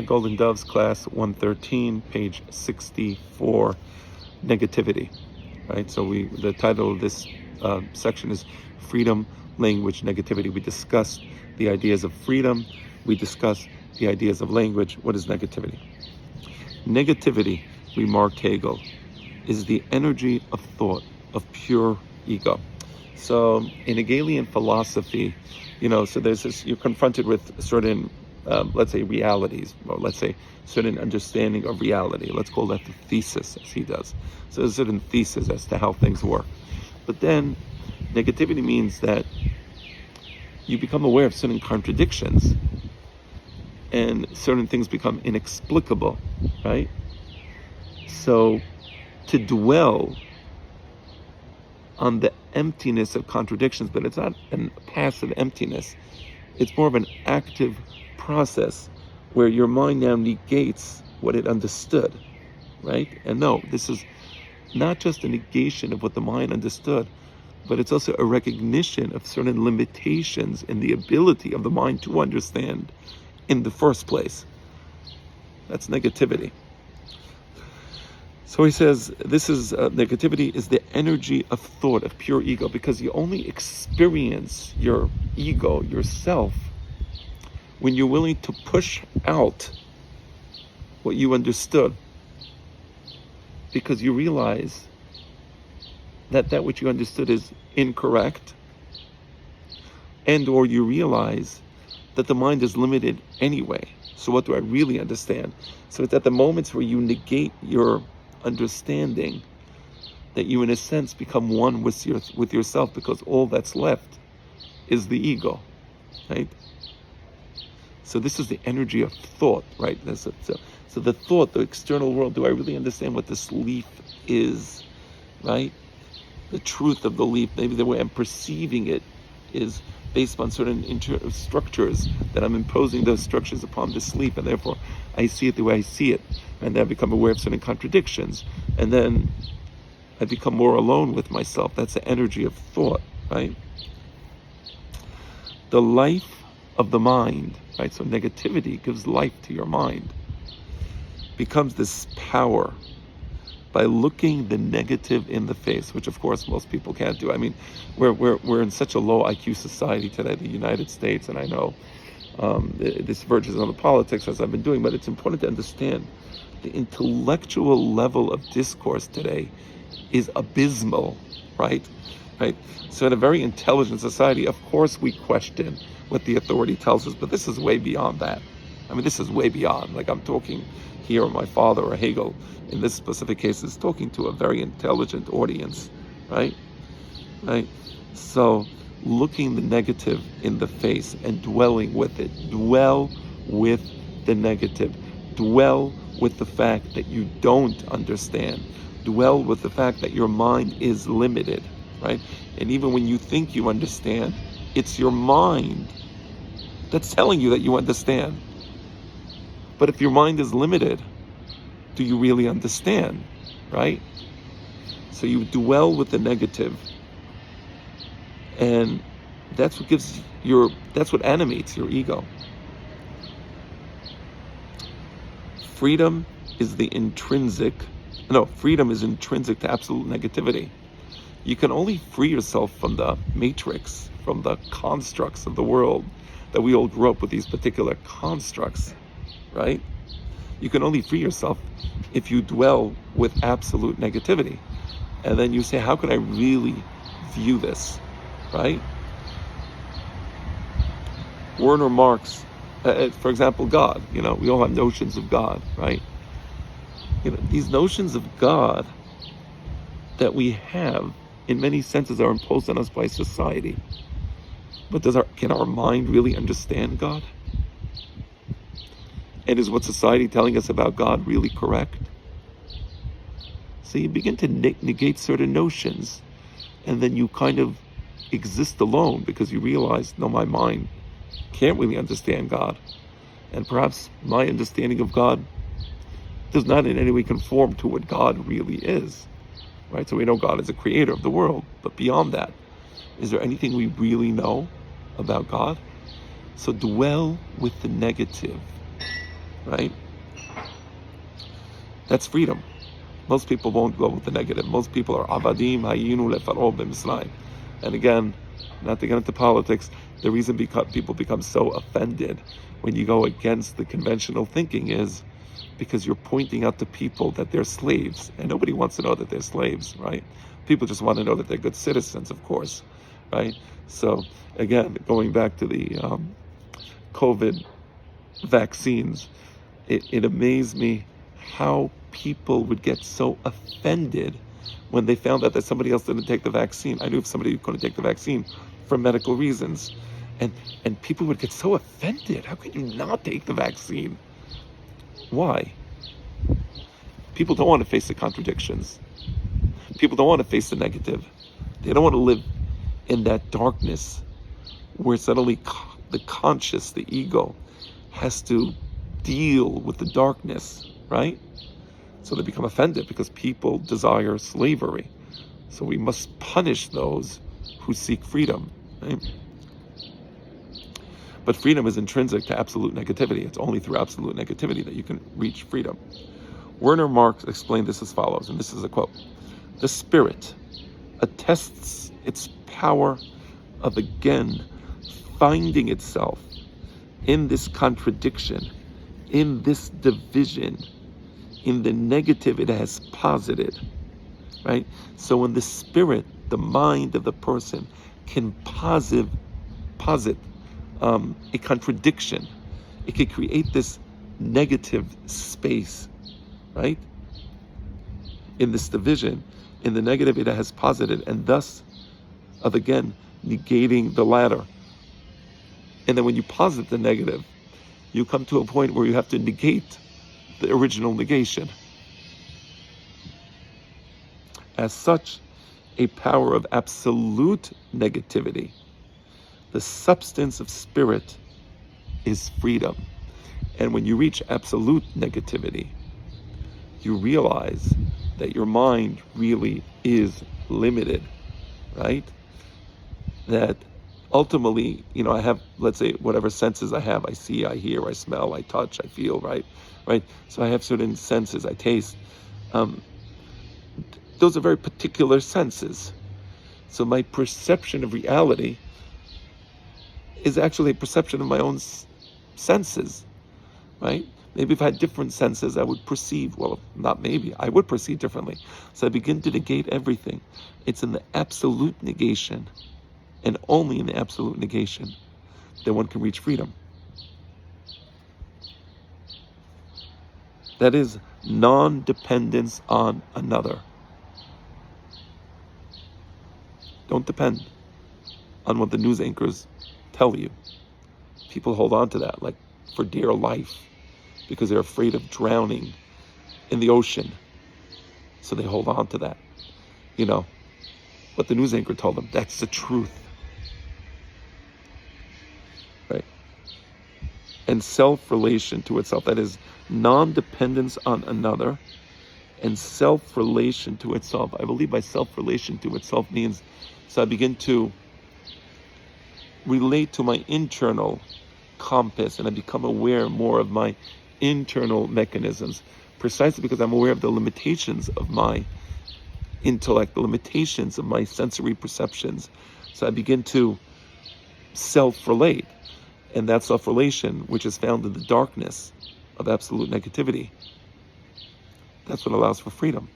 Golden Doves, class 113, page 64, negativity. Right. So the title of this section is Freedom, Language, Negativity. We discuss the ideas of freedom. We discuss the ideas of language. What is negativity? Negativity, remarked Hegel, is the energy of thought of pure ego. So in Hegelian philosophy, so there's this, you're confronted with certain, let's say, realities, or let's say certain understanding of reality. Let's call that the thesis, as he does. So there's a certain thesis as to how things work. But then negativity means that you become aware of certain contradictions and certain things become inexplicable, right? So to dwell on the emptiness of contradictions, but it's not a passive emptiness. It's more of an active process where your mind now negates what it understood, right? And no, this is not just a negation of what the mind understood, but it's also a recognition of certain limitations in the ability of the mind to understand in the first place. That's negativity. So he says, this is negativity is the energy of thought of pure ego, because you only experience your ego, yourself, when you're willing to push out what you understood, because you realize that which you understood is incorrect, and or you realize that the mind is limited anyway. So what do I really understand? So it's at the moments where you negate your understanding that you, in a sense, become one with yourself, because all that's left is the ego, right? So this is the energy of thought, right? So the thought, the external world, do I really understand what this leaf is, right? The truth of the leaf, maybe the way I'm perceiving it is based on certain structures, that I'm imposing those structures upon this leaf, and therefore I see it the way I see it, and then I become aware of certain contradictions, and then I become more alone with myself. That's the energy of thought, right? The life of the mind, right? So negativity gives life to your mind, becomes this power by looking the negative in the face, which of course most people can't do. I mean, we're in such a low IQ society today, the United States, and I know this verges on the politics as I've been doing, but it's important to understand the intellectual level of discourse today is abysmal, right? So in a very intelligent society, of course we question what the authority tells us, but this is way beyond that. I mean, this is way beyond, like I'm talking here, my father or Hegel, in this specific case, is talking to a very intelligent audience, right? So looking the negative in the face and dwelling with it. Dwell with the negative. Dwell with the fact that you don't understand. Dwell with the fact that your mind is limited, right? And even when you think you understand, it's your mind that's telling you that you understand. But if your mind is limited, do you really understand, right? So you dwell with the negative, and that's what animates your ego. Freedom is intrinsic to absolute negativity. You can only free yourself from the matrix, from the constructs of the world, that we all grew up with these particular constructs, right? You can only free yourself if you dwell with absolute negativity. And then you say, how can I really view this, right? Werner Marx, for example, God, we all have notions of God, right? These notions of God that we have, in many senses, are imposed on us by society. But can our mind really understand God? And is what society telling us about God really correct? So you begin to negate certain notions, and then you kind of exist alone, because you realize, no, my mind can't really understand God. And perhaps my understanding of God does not in any way conform to what God really is, right? So we know God is a creator of the world, but beyond that, is there anything we really know about God? So dwell with the negative, right? That's freedom. Most people won't go with the negative. Most people are avadim hayinu lefaro b'misraim. And again, not to get into politics, the reason people become so offended when you go against the conventional thinking is because you're pointing out to people that they're slaves, and nobody wants to know that they're slaves, right? People just want to know that they're good citizens, of course, right? So again, going back to the COVID vaccines, it amazed me how people would get so offended when they found out that somebody else didn't take the vaccine. I knew somebody who couldn't take the vaccine for medical reasons, and people would get so offended. How could you not take the vaccine? Why? People don't want to face the contradictions. People don't want to face the negative. They don't want to live in that darkness where suddenly the conscious, the ego, has to deal with the darkness, right? So they become offended because people desire slavery. So we must punish those who seek freedom, right? But freedom is intrinsic to absolute negativity. It's only through absolute negativity that you can reach freedom. Werner Marx explained this as follows, and this is a quote: "The spirit attests its power of again finding itself in this contradiction, in this division, in the negative it has posited," right? So when the spirit, the mind of the person, can posit a contradiction, it can create this negative space, right? In this division, in the negative it has posited, and thus of again negating the latter. And then when you posit the negative, you come to a point where you have to negate the original negation. As such, a power of absolute negativity, the substance of spirit, is freedom. And when you reach absolute negativity, you realize that your mind really is limited, right? That ultimately, I have, let's say, whatever senses I have, I see, I hear, I smell, I touch, I feel, right? So I have certain senses, I taste. Those are very particular senses. So my perception of reality is actually a perception of my own senses, right? Maybe if I had different senses, I would perceive, well, not maybe, I would perceive differently. So I begin to negate everything. It's in the absolute negation, and only in the absolute negation, that one can reach freedom. That is non-dependence on another. Don't depend on what the news anchors tell you. People hold on to that like for dear life because they're afraid of drowning in the ocean. So they hold on to that. What the news anchor told them, that's the truth. Right? And self-relation to itself, that is non-dependence on another and self-relation to itself. I believe by self-relation to itself means, so I begin to relate to my internal compass and I become aware more of my internal mechanisms, precisely because I'm aware of the limitations of my intellect, the limitations of my sensory perceptions. So I begin to self-relate, and that self-relation, which is found in the darkness of absolute negativity, that's what allows for freedom.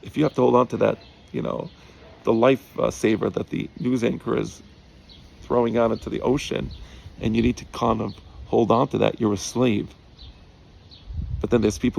If you have to hold on to that, the life saver that the news anchor is throwing out into the ocean, and you need to kind of hold on to that, you're a slave. But then there's people